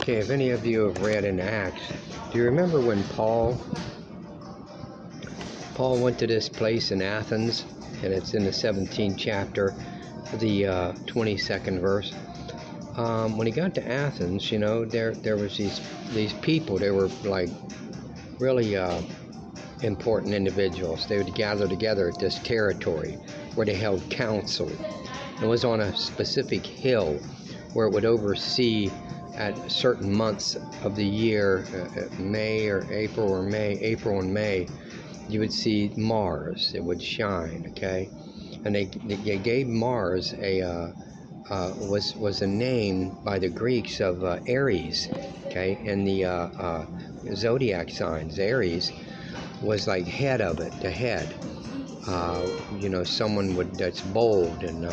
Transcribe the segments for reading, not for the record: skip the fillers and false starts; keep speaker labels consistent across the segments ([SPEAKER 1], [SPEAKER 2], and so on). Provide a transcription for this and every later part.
[SPEAKER 1] Okay, if any of you have read in Acts, do you remember when Paul went to this place in Athens, and it's in the 17th chapter, the 22nd verse. When he got to Athens, you know, there was these people. They were like really important individuals. They would gather together at this territory where they held council. It was on a specific hill where it would oversee at certain months of the year, May or April or May, April and May, you would see Mars. It would shine, okay? And they gave Mars was a name by the Greeks of Aries, okay? And the zodiac signs, Aries was like head of it, the head. You know, someone that's bold, and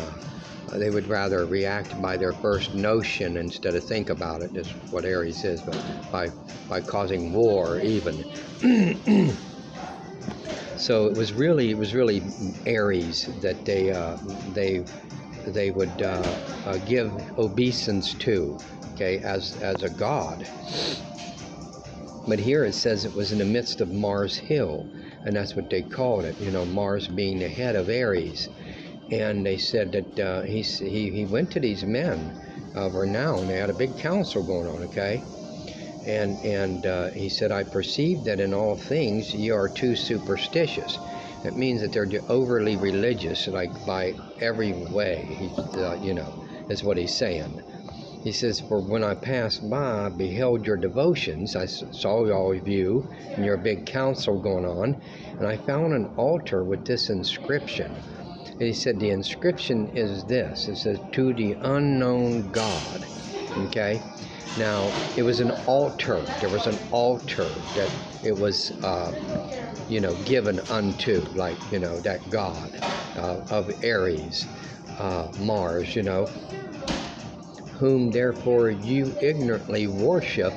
[SPEAKER 1] they would rather react by their first notion instead of think about it. Is what Aries is, but by causing war even. So it was really Aries that they would give obeisance to, okay, as a god. But here it says it was in the midst of Mars Hill, and that's what they called it, you know, Mars being the head of Aries. And they said that he went to these men of renown. They had a big council going on, okay? And he said, I perceive that in all things ye are too superstitious. It means that they're overly religious, like by every way, you know, is what he's saying. He says, for when I passed by, I beheld your devotions. I saw all of you and your big council going on, and I found an altar with this inscription. And he said, the inscription is this. It says, to the unknown God, okay? Now, it was an altar. There was an altar that it was, you know, given unto, like, you know, that God of Aries, Mars, you know, whom therefore you ignorantly worship,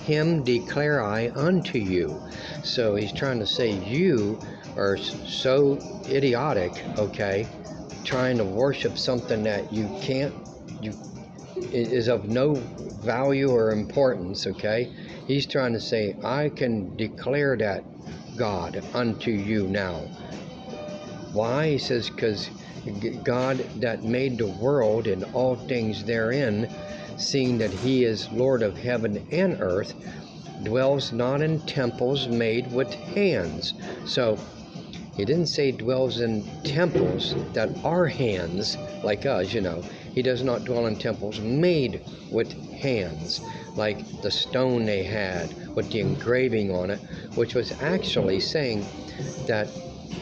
[SPEAKER 1] him declare I unto you. So he's trying to say you are so idiotic, okay, trying to worship something that you can't, is of no value or importance, okay? He's trying to say, I can declare that God unto you now. Why? He says, because God that made the world and all things therein, seeing that he is Lord of heaven and earth, dwells not in temples made with hands. So he didn't say dwells in temples that are hands, like us, you know. He does not dwell in temples made with hands, like the stone they had with the engraving on it, which was actually saying that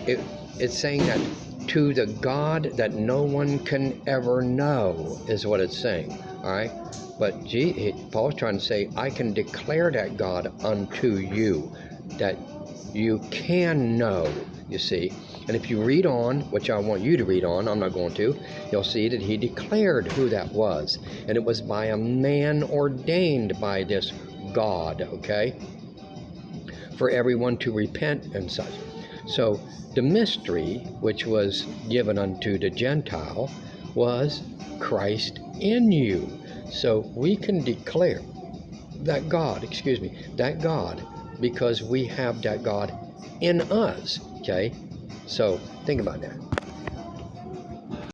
[SPEAKER 1] it's saying that to the God that no one can ever know is what it's saying, all right? But Paul's trying to say, I can declare that God unto you, that you can know, you see. And if you read on, which I want you to read on, I'm not going to, you'll see that he declared who that was. And it was by a man ordained by this God, okay, for everyone to repent and such. So the mystery which was given unto the Gentile was Christ in you. So we can declare that God, that God, because we have that God in us, okay? So think about that.